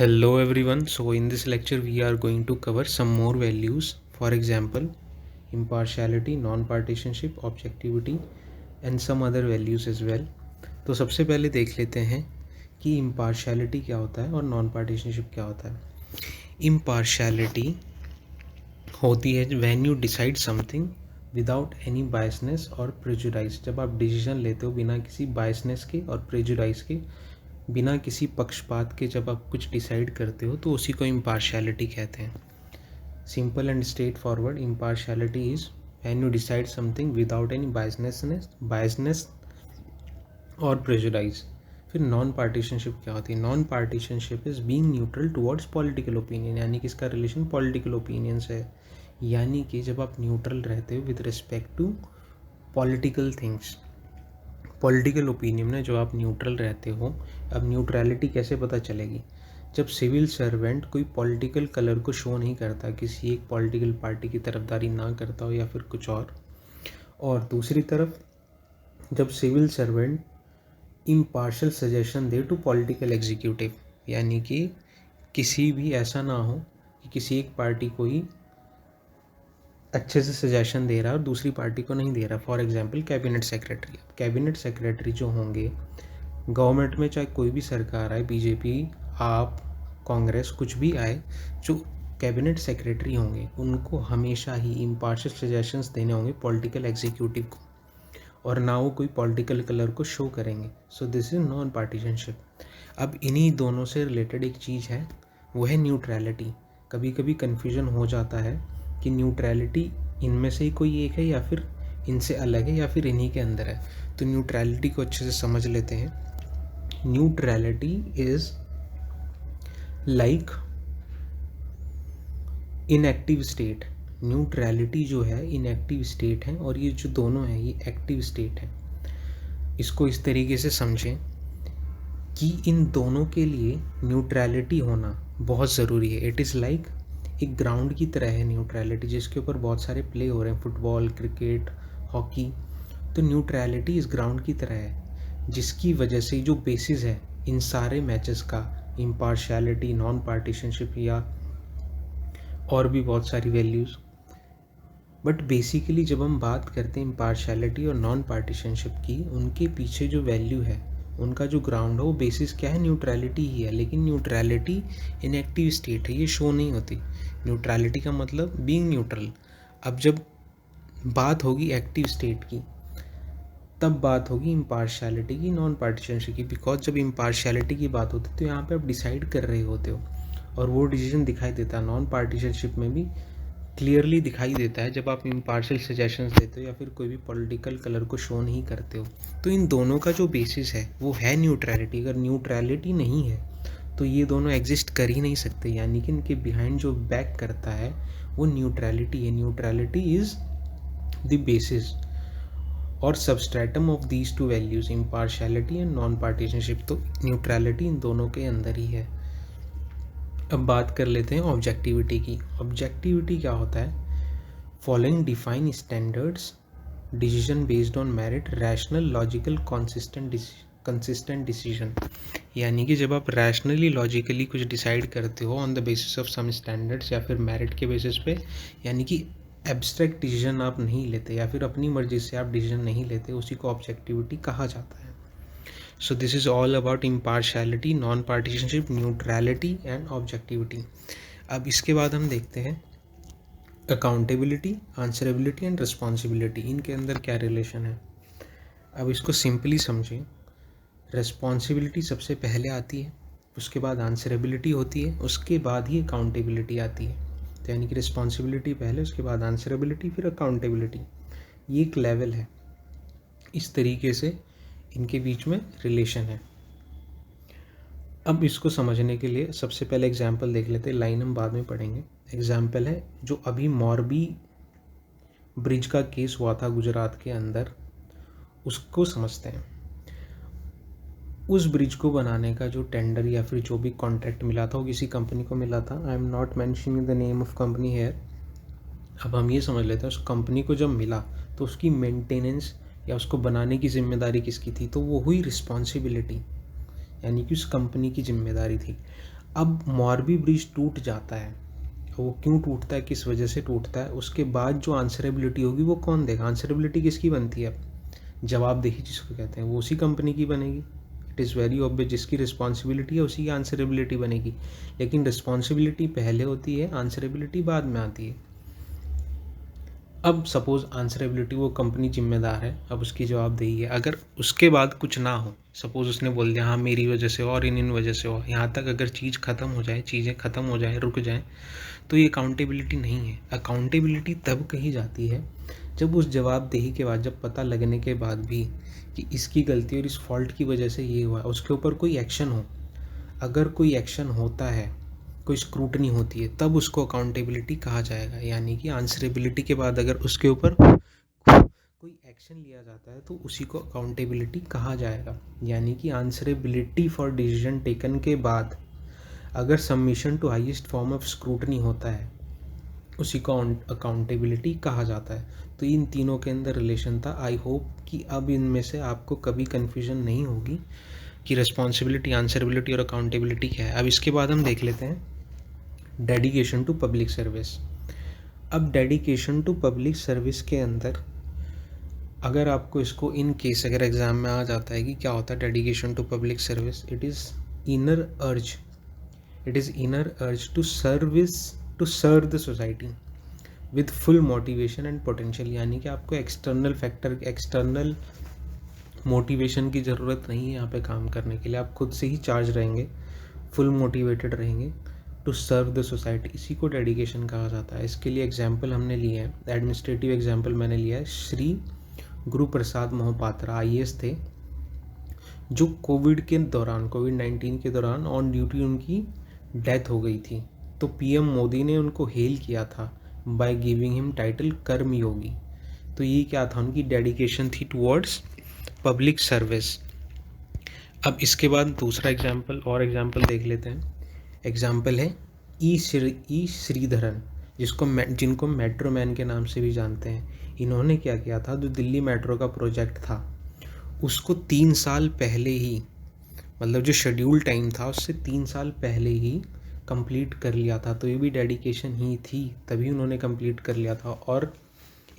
Hello everyone. So in this lecture we are going to cover some more values. For example, impartiality, non-partisanship, objectivity and some other values as well. तो सबसे पहले देख लेते हैं कि impartiality क्या होता है और non-partisanship क्या होता है. Impartiality होती है when you decide something without any biasness और prejudice. जब आप decision लेते हो बिना किसी biasness के और prejudice के, बिना किसी पक्षपात के जब आप कुछ डिसाइड करते हो तो उसी को इम्पार्शियलिटी कहते हैं. Simple and straight forward, impartiality is when you decide something without any biasness और प्रेजुडाइज. फिर नॉन पार्टीशनशिप क्या होती है? Non पार्टीशनशिप is being neutral towards political opinion, यानी कि इसका रिलेशन पॉलिटिकल ओपिनियन से है. यानी कि जब आप न्यूट्रल रहते हो with respect to political things, political opinion में जो आप न्यूट्रल रहते हो. अब न्यूट्रलिटी कैसे पता चलेगी? जब सिविल सर्वेंट कोई पॉलिटिकल कलर को शो नहीं करता, किसी एक पॉलिटिकल पार्टी की तरफदारी ना करता हो या फिर कुछ और दूसरी तरफ जब सिविल सर्वेंट इम्पार्शियल सजेशन दे टू पॉलिटिकल एग्जीक्यूटिव, यानी कि किसी भी ऐसा ना हो कि किसी एक पार्टी को ही अच्छे से सजेशन दे रहा है और दूसरी पार्टी को नहीं दे रहा. For example cabinet secretary. Cabinet secretary जो होंगे गवर्नमेंट में, चाहे कोई भी सरकार आए, बीजेपी, आप, कांग्रेस, कुछ भी आए, जो कैबिनेट सेक्रेटरी होंगे उनको हमेशा ही इम्पार्शियल सजेशंस देने होंगे पॉलिटिकल एग्जीक्यूटिव को, और ना वो कोई पॉलिटिकल कलर को शो करेंगे. So this is non partisanship. अब इन्हीं दोनों से रिलेटेड एक चीज़ है, वो है न्यूट्रलिटी. कभी कभी कन्फ्यूजन हो जाता है कि न्यूट्रलिटी इनमें से ही कोई एक है या फिर इनसे अलग है या फिर इन्हीं के अंदर है. तो न्यूट्रलिटी को अच्छे से समझ लेते हैं. Neutrality is like inactive state. Neutrality जो है इनएक्टिव स्टेट है और ये जो दोनों हैं ये एक्टिव स्टेट है. इसको इस तरीके से समझें कि इन दोनों के लिए न्यूट्रलिटी होना बहुत ज़रूरी है. इट इज़ लाइक एक ग्राउंड की तरह है न्यूट्रलिटी, जिसके ऊपर बहुत सारे प्ले हो रहे हैं, फुटबॉल, क्रिकेट, हॉकी. तो न्यूट्रलिटी इस ग्राउंड की तरह है, जिसकी वजह से जो बेसिस है इन सारे मैचेस का, इम्पार्शियलिटी, नॉन पार्टीशनशिप या और भी बहुत सारी वैल्यूज़. बट बेसिकली जब हम बात करते हैं इम्पार्शियलिटी और नॉन पार्टीशनशिप की, उनके पीछे जो वैल्यू है, उनका जो ग्राउंड हो, बेसिस क्या है? न्यूट्रलिटी ही है. लेकिन न्यूट्रलिटी इनएक्टिव स्टेट है, ये शो नहीं होती. न्यूट्रलिटी का मतलब बीइंग न्यूट्रल. अब जब बात होगी एक्टिव स्टेट की, तब बात होगी इम्पार्शियलिटी की, नॉन पार्टीशनशिप की. बिकॉज जब इम्पार्शियलिटी की बात होती है तो यहाँ पे आप डिसाइड कर रहे होते हो और वो डिसीजन दिखाई देता है. नॉन पार्टीशनशिप में भी क्लियरली दिखाई देता है जब आप इम्पार्शियल सजेशंस देते हो या फिर कोई भी पॉलिटिकल कलर को शो नहीं करते हो. तो इन दोनों का जो बेसिस है वो है न्यूट्रलिटी. अगर न्यूट्रलिटी नहीं है तो ये दोनों एग्जिस्ट कर ही नहीं सकते. यानी कि इनके बिहाइंड जो बैक करता है वो न्यूट्रलिटी है. न्यूट्रलिटी इज द बेसिस और substratum of these two values, impartiality and non पार्टीशनशिप. तो न्यूट्रलिटी इन दोनों के अंदर ही है. अब बात कर लेते हैं ऑब्जेक्टिविटी की. ऑब्जेक्टिविटी क्या होता है? Following define standards, decision based on merit, rational, logical, consistent decision. यानी कि जब आप रैशनली, लॉजिकली कुछ डिसाइड करते हो on the basis of some standards या फिर मेरिट के बेसिस पे, यानी कि एब्स्ट्रैक्ट डिसीजन आप नहीं लेते या फिर अपनी मर्जी से आप डिसीजन नहीं लेते, उसी को ऑब्जेक्टिविटी कहा जाता है. So this is all about impartiality, non-partisanship, neutrality and objectivity. अब इसके बाद हम देखते हैं accountability, answerability and responsibility. इनके अंदर क्या रिलेशन है? अब इसको सिंपली समझें. रिस्पॉन्सिबिलिटी सबसे पहले आती है, उसके बाद आंसरेबिलिटी होती है, उसके बाद ही अकाउंटेबिलिटी आती है. तो यानी कि रिस्पॉन्सिबिलिटी पहले, उसके बाद आंसरेबिलिटी, फिर अकाउंटेबिलिटी. ये एक लेवल है. इस तरीके से इनके बीच में रिलेशन है. अब इसको समझने के लिए सबसे पहले एग्जाम्पल देख लेते हैं. लाइन हम बाद में पढ़ेंगे. एग्जाम्पल है जो अभी मोरबी ब्रिज का केस हुआ था गुजरात के अंदर, उसको समझते हैं. उस ब्रिज को बनाने का जो टेंडर या फिर जो भी कॉन्ट्रैक्ट मिला था वो किसी कंपनी को मिला था. I am not mentioning the name of company here. अब हम ये समझ लेते हैं उस कंपनी को जब मिला तो उसकी मेंटेनेंस या उसको बनाने की जिम्मेदारी किसकी थी? तो वो हुई रिस्पॉन्सिबिलिटी, यानी कि उस कंपनी की जिम्मेदारी थी. अब मॉरबी ब्रिज टूट जाता है, वो क्यों टूटता है, किस वजह से टूटता है, उसके बाद जो आंसरेबिलिटी होगी वो कौन देगा? आंसरेबिलिटी किसकी बनती है? जवाबदेही जिसको कहते हैं, वो उसी कंपनी की बनेगी। इट इज़ वेरी ऑब्वियस, जिसकी रिस्पॉन्सिबिलिटी है उसी की आंसरेबिलिटी बनेगी। लेकिन रिस्पॉन्सिबिलिटी पहले होती है, आंसरेबिलिटी बाद में आती है। अब सपोज़ आंसरेबिलिटी, वो कंपनी जिम्मेदार है, अब उसकी जवाबदेही है। अगर उसके बाद कुछ ना हो, सपोज़ उसने बोल दिया हाँ मेरी वजह से और इन वजह से हो, यहाँ तक अगर चीज़ ख़त्म हो जाए, चीज़ें ख़त्म हो जाए, रुक जाए, तो ये अकाउंटेबिलिटी नहीं है। अकाउंटेबिलिटी तब कही जाती है जब उस जवाबदेही के बाद, जब पता लगने के बाद भी कि इसकी गलती और इस फॉल्ट की वजह से ये हुआ, उसके ऊपर कोई एक्शन हो। अगर कोई एक्शन होता है, कोई स्क्रूटनी होती है, तब उसको अकाउंटेबिलिटी कहा जाएगा। यानी कि आंसरेबिलिटी के बाद अगर उसके ऊपर कोई एक्शन लिया जाता है तो उसी को अकाउंटेबिलिटी कहा जाएगा। यानी कि आंसरेबिलिटी फॉर डिसीजन टेकन के बाद अगर submission to highest form of scrutiny होता है, उसी को अकाउंटेबिलिटी कहा जाता है। तो इन तीनों के अंदर रिलेशन था। आई होप कि अब इनमें से आपको कभी कन्फ्यूजन नहीं होगी कि रिस्पॉन्सिबिलिटी, आंसरेबिलिटी और अकाउंटेबिलिटी क्या है। अब इसके बाद हम देख लेते हैं डेडिकेशन टू पब्लिक सर्विस। अब डेडिकेशन टू पब्लिक सर्विस के अंदर अगर आपको इसको इन केस अगर एग्ज़ाम में आ जाता है कि क्या होता है dedication to public service, it is inner urge to serve the society with full motivation and potential. यानी कि आपको एक्सटर्नल फैक्टर, एक्सटर्नल मोटिवेशन की ज़रूरत नहीं है यहाँ पे काम करने के लिए। आप खुद से ही चार्ज रहेंगे, फुल मोटिवेटेड रहेंगे टू सर्व द सोसाइटी। इसी को डेडिकेशन कहा जाता है। इसके लिए एग्जाम्पल हमने लिए हैं, एडमिनिस्ट्रेटिव एग्जाम्पल मैंने लिया है। श्री गुरु प्रसाद मोहपात्रा IAS थे, जो कोविड के दौरान, कोविड-19 के दौरान ऑन ड्यूटी उनकी डेथ हो गई थी। तो PM मोदी ने उनको हेल किया था बाय गिविंग हिम टाइटल कर्मयोगी। तो ये क्या था, उनकी डेडिकेशन थी टुवर्ड्स पब्लिक सर्विस। अब इसके बाद दूसरा एग्जाम्पल और एग्जाम्पल देख लेते हैं। एग्जाम्पल है ई श्रीधरन, जिनको मेट्रो मैन के नाम से भी जानते हैं। इन्होंने क्या किया था, जो दिल्ली मेट्रो का प्रोजेक्ट था उसको 3 साल पहले ही, मतलब जो शेड्यूल टाइम था उससे 3 साल पहले ही कंप्लीट कर लिया था। तो ये भी डेडिकेशन ही थी, तभी उन्होंने कंप्लीट कर लिया था। और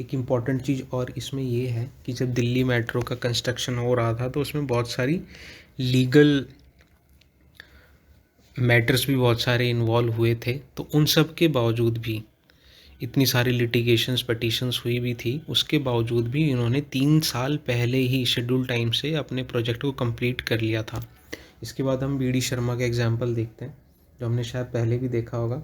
एक इम्पॉर्टेंट चीज़ और इसमें ये है कि जब दिल्ली मेट्रो का कंस्ट्रक्शन हो रहा था तो उसमें बहुत सारी लीगल मैटर्स भी बहुत सारे इन्वॉल्व हुए थे। तो उन सब के बावजूद भी, इतनी सारी लिटिगेशंस, पटिशन्स हुई भी थी, उसके बावजूद भी इन्होंने 3 साल पहले ही शेड्यूल टाइम से अपने प्रोजेक्ट को कंप्लीट कर लिया था। इसके बाद हम BD शर्मा का एग्जाम्पल देखते हैं, जो हमने शायद पहले भी देखा होगा।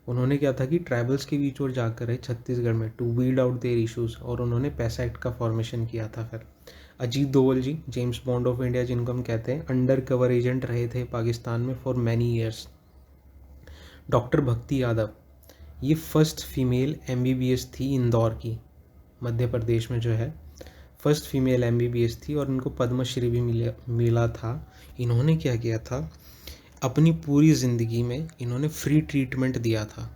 उन्होंने क्या था कि ट्राइबल्स के बीच और जाकर है छत्तीसगढ़ में to weed out their issues, और उन्होंने पैसा एक्ट का फॉर्मेशन किया था। फिर Ajit Doval ji, James Bond of India जिनको हम कहते हैं, अंडर कवर एजेंट रहे थे पाकिस्तान में फॉर मैनी ईयर्स। डॉक्टर भक्ति यादव, ये फर्स्ट फीमेल MBBS थी इंदौर की, मध्य प्रदेश में जो है फर्स्ट फीमेल MBBS थी, और इनको पद्मश्री भी मिला था। इन्होंने क्या किया था, अपनी पूरी ज़िंदगी में इन्होंने फ्री ट्रीटमेंट दिया था,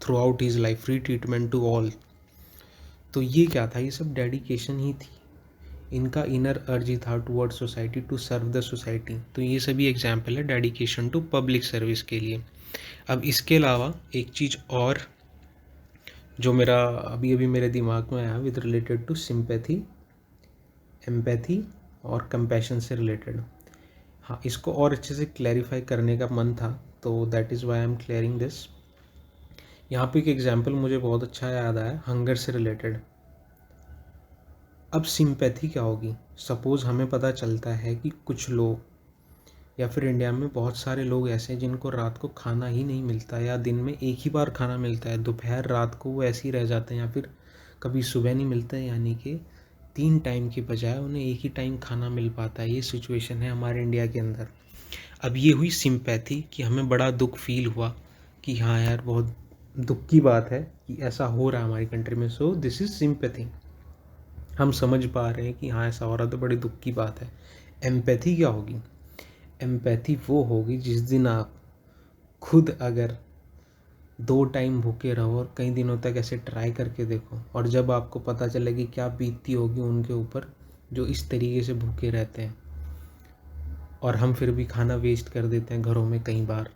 throughout his life, free treatment to all. तो ये क्या था, ये सब डेडिकेशन ही थी, इनका इनर अर्ज ही था toward society, to serve the society. तो ये सभी एग्जाम्पल है डेडिकेशन टू पब्लिक सर्विस के लिए। अब इसके अलावा एक चीज़ और जो मेरा अभी मेरे दिमाग में आया with related to sympathy, empathy और कंपैशन से रिलेटेड। हाँ, इसको और अच्छे से क्लैरिफाई करने का मन था, तो that is why I am clearing this. यहाँ पे एक एग्जाम्पल मुझे बहुत अच्छा याद आया, हंगर से रिलेटेड। अब सिंपैथी क्या होगी, सपोज़ हमें पता चलता है कि कुछ लोग, या फिर इंडिया में बहुत सारे लोग ऐसे हैं जिनको रात को खाना ही नहीं मिलता, या दिन में एक ही बार खाना मिलता है, दोपहर रात को वो ऐसे ही रह जाते हैं, या फिर कभी सुबह नहीं मिलता है, यानी कि 3 टाइम की बजाय उन्हें एक ही टाइम खाना मिल पाता है। ये सिचुएशन है हमारे इंडिया के अंदर। अब ये हुई सिंपैथी कि हमें बड़ा दुख फील हुआ कि हाँ यार बहुत दुख की बात है कि ऐसा हो रहा है हमारी कंट्री में। सो दिस इज़ सिंपैथी, हम समझ पा रहे हैं कि हाँ ऐसा हो रहा तो बड़ी दुख की बात है। एम्पैथी क्या होगी, एम्पैथी वो होगी जिस दिन आप खुद अगर 2 टाइम भूखे रहो और कई दिनों तक ऐसे ट्राई करके देखो, और जब आपको पता चले कि क्या बीतती होगी उनके ऊपर जो इस तरीके से भूखे रहते हैं, और हम फिर भी खाना वेस्ट कर देते हैं घरों में कई बार।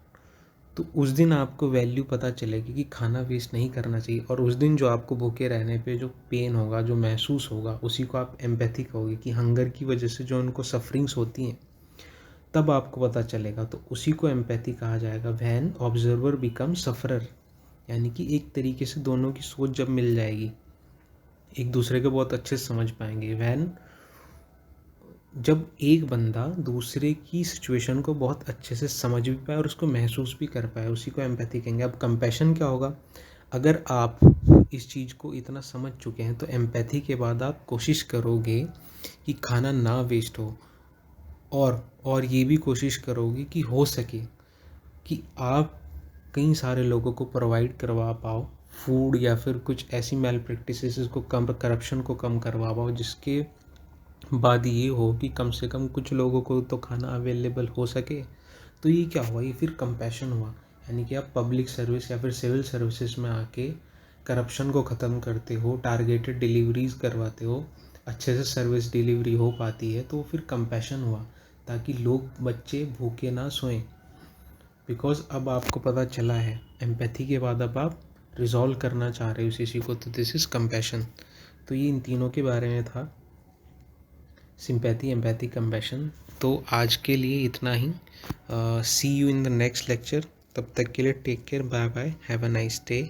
तो उस दिन आपको वैल्यू पता चलेगी कि खाना वेस्ट नहीं करना चाहिए। और उस दिन जो आपको भूखे रहने पे जो पेन होगा, जो महसूस होगा, उसी को आप एम्पैथी कहोगे कि हंगर की वजह से जो उनको सफरिंग्स होती हैं, तब आपको पता चलेगा। तो उसी को एम्पैथी कहा जाएगा। व्हेन ऑब्जर्वर बिकम सफरर, यानी कि एक तरीके से दोनों की सोच जब मिल जाएगी, एक दूसरे को बहुत अच्छे से समझ पाएंगे। व्हेन, जब एक बंदा दूसरे की सिचुएशन को बहुत अच्छे से समझ भी पाए और उसको महसूस भी कर पाए, उसी को एम्पैथी कहेंगे। अब कंपैशन क्या होगा? अगर आप इस चीज़ को इतना समझ चुके हैं तो एम्पैथी के बाद आप कोशिश करोगे कि खाना ना वेस्ट हो, और ये भी कोशिश करोगे कि हो सके कि आप कई सारे लोगों को प्रोवाइड करवा पाओ फूड, या फिर कुछ ऐसी मैल प्रैक्टिसेस को कम, करप्शन को कम करवा पाओ, जिसके बाद ये हो कि कम से कम कुछ लोगों को तो खाना अवेलेबल हो सके। तो ये क्या हुआ? ये फिर कंपैशन हुआ। यानी कि आप पब्लिक सर्विस या फिर सिविल सर्विसेज में आके करप्शन को ख़त्म करते हो, टारगेटेड डिलीवरीज करवाते हो, अच्छे से सर्विस डिलीवरी हो पाती है, तो फिर कंपैशन हुआ, ताकि लोग, बच्चे भूखे ना सोएं। बिकॉज अब आपको पता चला है, एम्पैथी के बाद अब आप रिजॉल्व करना चाह रहे हो इस इश्यू को, तो दिस इज़ कंपैशन। तो ये इन तीनों के बारे में था, सिंपैथी, एम्पैथी, कंपैशन। तो आज के लिए इतना ही। See you in the next lecture. तब तक के लिए take care, bye bye, have a nice day.